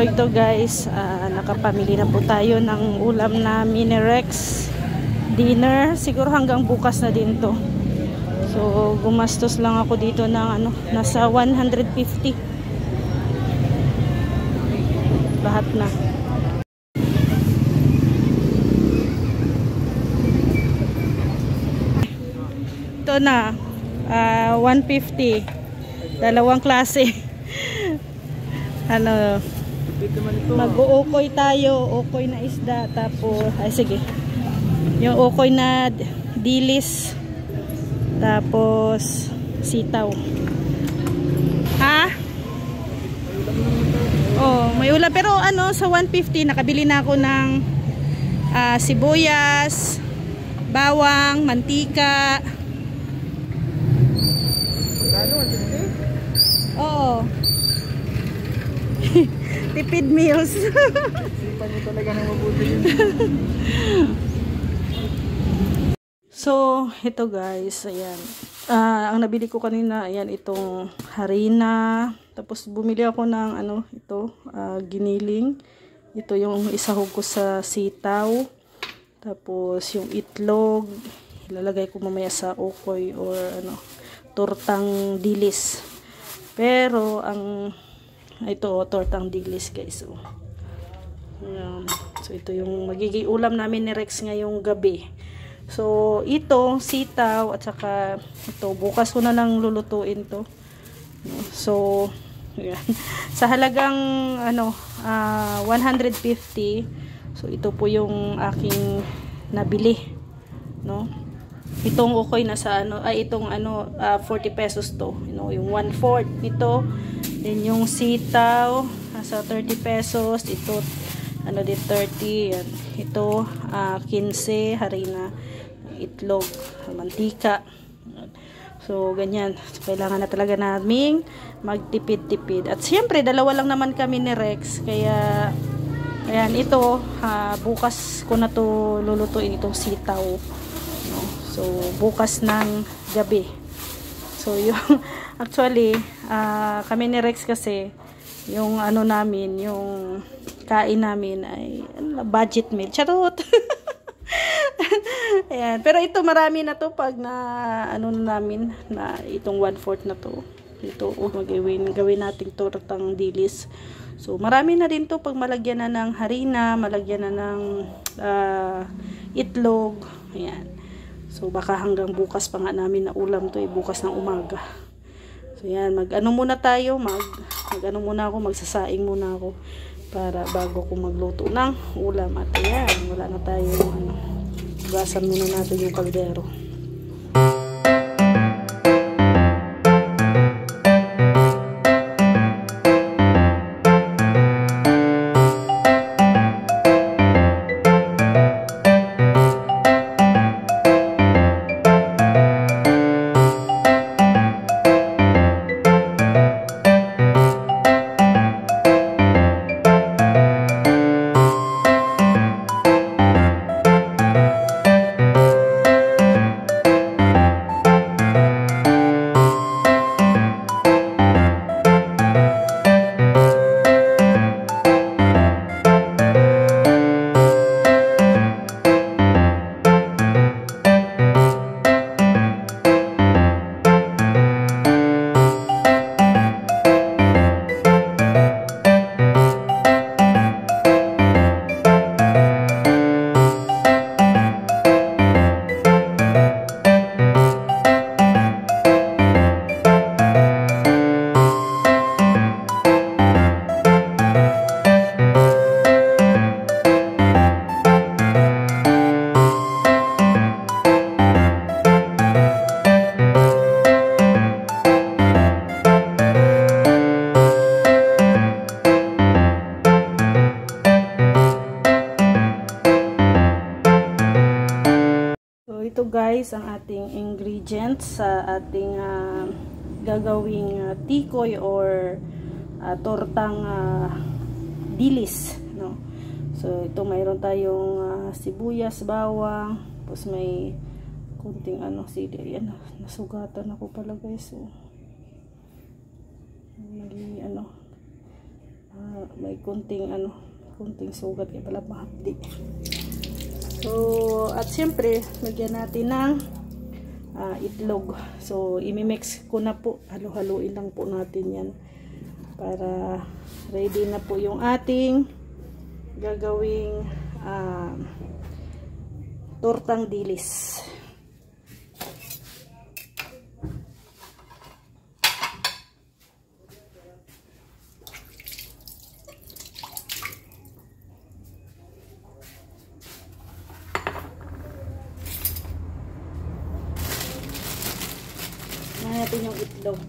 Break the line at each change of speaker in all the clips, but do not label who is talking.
So ito guys, nakapamili na po tayo ng ulam na Mini Rex dinner. Siguro hanggang bukas na din to. So gumastos lang ako dito ng nasa 150 lahat na. Ito na 150, dalawang klase. Mag-uukoy tayo, ukoy na isda, tapos sige, yung ukoy na dilis, tapos sitaw. Ha? Oh, may ulam, pero sa 150 nakabili na ako ng sibuyas, bawang, mantika. Oo. Tipid meals.
Sipan mo talaga ng mabuti yun.
So, ito guys, ayan. Ang nabili ko kanina, ayan, itong harina. Tapos bumili ako ng giniling. Ito yung isahog ko sa sitaw. Tapos yung itlog, ilalagay ko mamaya sa ukoy or tortang dilis. Pero ito tortang dilis guys. So ito yung magiging ulam namin ni Rex ngayong gabi. So ito sitaw at saka ito bukas ko na lang lulutuin to. So yan. Sa halagang 150. So ito po yung aking nabili, no? Itong ukoy nasa itong 40 pesos to, yung 1/4 nito. Then yung sitaw nasa 30 pesos, ito din 30, yan. Ito 15 harina, itlog, mantika. So ganyan, so, kailangan na talaga naming magtipid-tipid. At siyempre dalawa lang naman kami ni Rex, kaya ayan, ito bukas ko na to lulutuin, itong sitaw, no? So bukas ng gabi. So yung actually kami ni Rex kasi yung namin, yung kain namin ay budget meal. Charot. Ayan, pero ito marami na to pag na namin na itong 1/4 na to. Ito gawin nating tortang dilis. So marami na din to pag malagyan na ng harina, malagyan na ng itlog. Ayan. So baka hanggang bukas pa nga namin na ulam to, bukas ng umaga. So yan, muna tayo, muna ako, magsasaing muna ako para bago ko magluto ng ulam. At ayan, wala na tayo gasan muna natin yung kaldero. Ito guys ang ating ingredients sa ating gagawing tikoy or tortang dilis, no? So ito mayroon tayong sibuyas, bawang, tapos may kunting sili. Ayan, nasugatan ako pala guys. So, may kunting sugat kaya pala mahapdi. So at siyempre lagyan natin ng itlog. So imimix ko na po, halo-haluin lang po natin yan para ready na po yung ating gagawing tortang dilis. Natin yung itlog.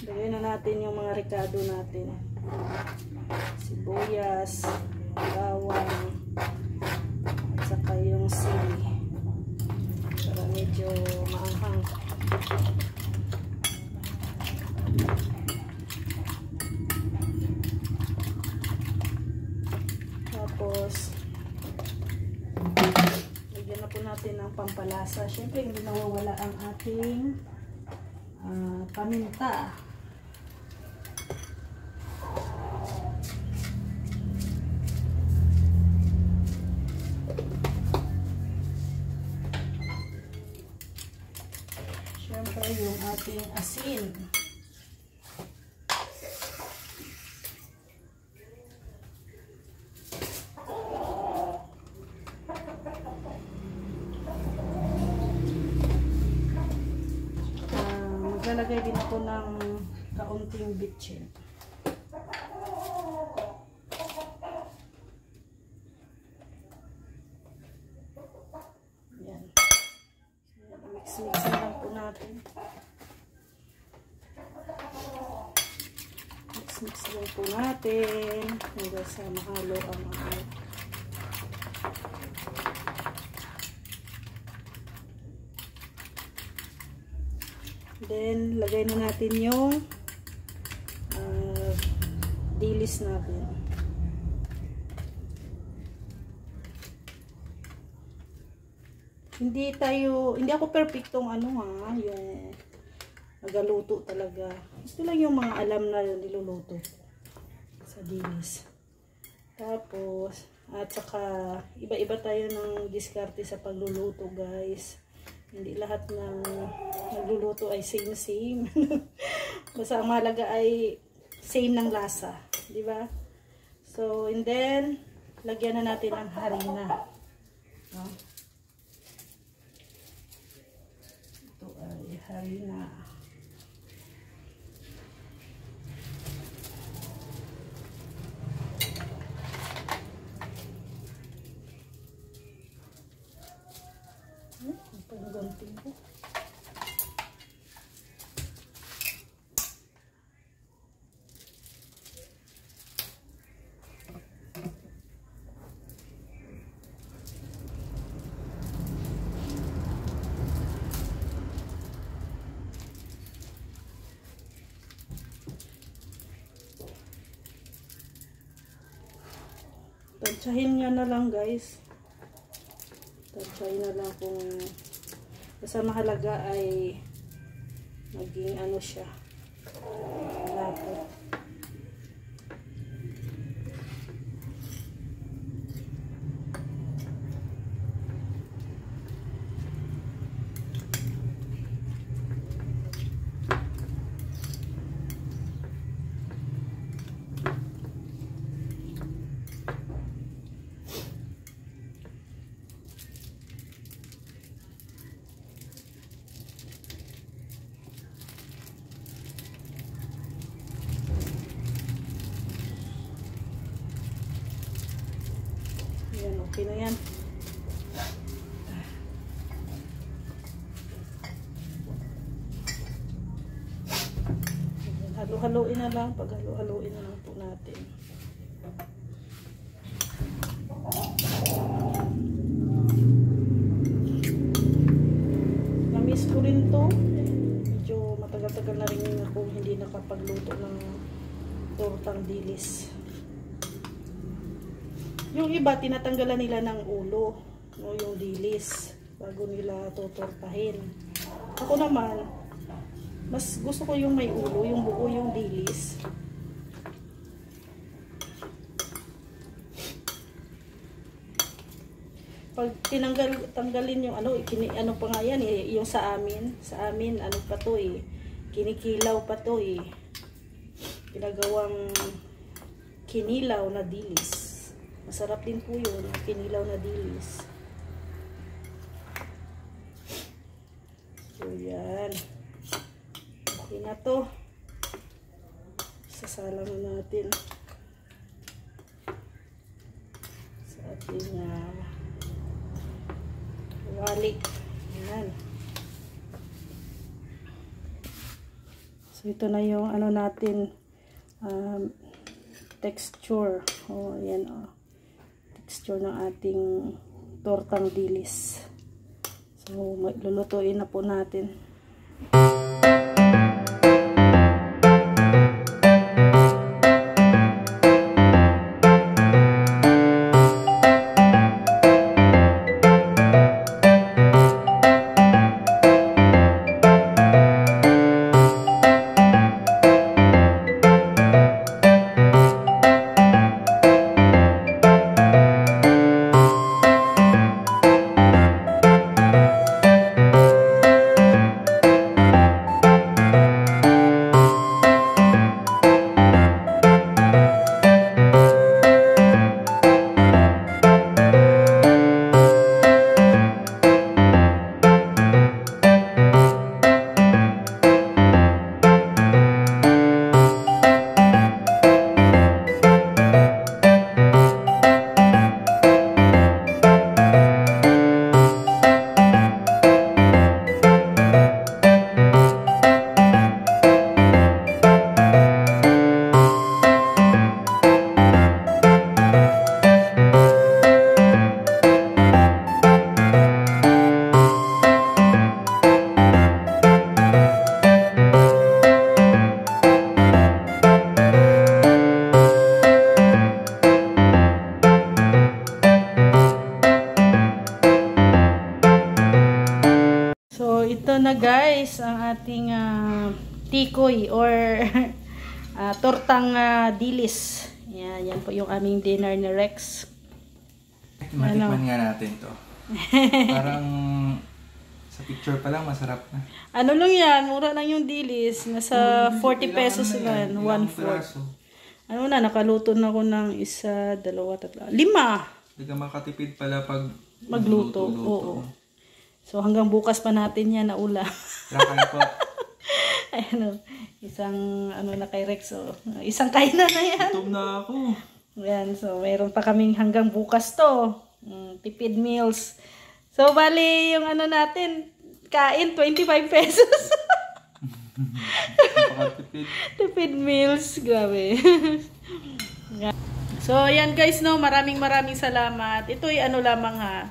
Lagyan na natin yung mga ricado natin. Sibuyas, bawang, at saka yung sili. Para medyo maanghang. Tapos, lagyan na po natin ng pampalasa. Siyempre, hindi nawawala ang ating paminta. Siyempre, yung ating asin. Maglalagay din ako ng kaunting bitchin. Yan. Mix-mix na lang po natin. Mix-mix lang po natin hanggang sa mahalo ang Then, lagay na natin yung dilis natin. Hindi ako perfectong yung nagaluto talaga. Gusto lang yung mga alam na niluluto sa dilis. Tapos, at saka, iba-iba tayo ng diskarte sa pagluluto, guys. Hindi lahat ng nagluluto ay same. Basta ang mahalaga ay same ng lasa. Diba? So, and then, lagyan na natin ang harina. No? Ito ay harina. Pangganting ko. Tansyahin nyo na lang, guys. Tansyahin na lang kung basta mahalaga ay maging siya. Lapot. Yan, okay na yan. Halo-haloin na lang. Pag halo-haloin na lang po natin. rin to. Medyo matagal-tagal na rin ako hindi nakapagluto ng tortang dilis. Yung iba, tinatanggalan nila ng ulo, no, yung dilis, bago nila tutortahin. Ako naman, mas gusto ko yung may ulo, yung buo yung dilis. Pag tanggalin yung ano, ano pa nga yan eh, yung sa amin, ano pa to eh, kinikilaw pa to eh, ginagawang kinilaw na dilis. Masarap din po yun, kinilaw na dilis. So yan, okay na to, sasalang na natin sa ating walik. Ayan. So ito na yung ano natin, texture. Oh, ayan oh. Texture ng ating tortang dilis. So lulutuin na po natin. Ito na guys, ang ating tikoy or tortang dilis. Yan po yung aming dinner ni Rex.
Matikman nga natin to. Parang sa picture pa lang masarap na.
Ano lang yan, mura lang yung dilis. Nasa 40 pesos lang, 1/4. Ano na, nakaluto na ako ng 1, 2, 3, 5.
Hindi ka makatipid pala pag
magluto. Oo. So hanggang bukas pa natin yan na ulam.
Lakay po.
Ayun, isang ano na kay Rex. So, isang kainan na yan.
Gutom na ako.
Yan, so mayroon pa kaming hanggang bukas to. Tipid meals. So bali yung ano natin, kain 25 pesos. Tipid meals, grabe. So ayan guys, no, maraming salamat. Ito ay ano lamang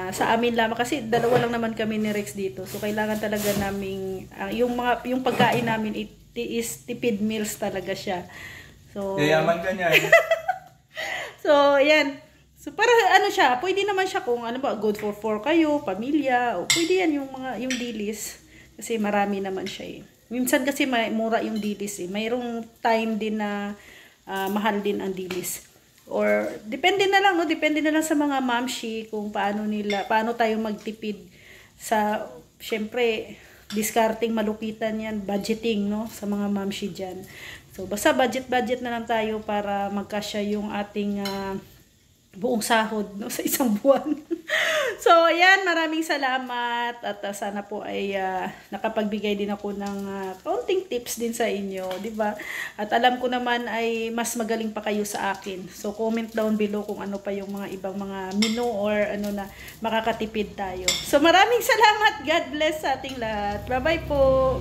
sa amin lamang kasi dalawa lang naman kami ni Rex dito. So kailangan talaga naming yung pagkain namin is tipid meals talaga siya. So
yayaman ka niyan.
So ayan. So para ano siya, pwede naman siya kung ano ba, good for 4 kayo, pamilya, o pwede yan yung dilis kasi marami naman siya eh. Minsan kasi mura yung dilis eh. Mayroong time din na mahal din ang dilis. Or depende na lang, no, depende na lang sa mga mamshi kung paano tayo magtipid sa, syempre discarding malupitan yan, budgeting, no, sa mga mamshi diyan. So basta budget na lang tayo para magkasya yung ating buong sahod, no, sa isang buwan. So ayan, maraming salamat at sana po ay nakapagbigay din ako ng kaunting tips din sa inyo, di ba? At alam ko naman ay mas magaling pa kayo sa akin. So comment down below kung ano pa yung mga ibang mga menu or ano na makakatipid tayo. So maraming salamat. God bless sa ating lahat. Bye-bye po.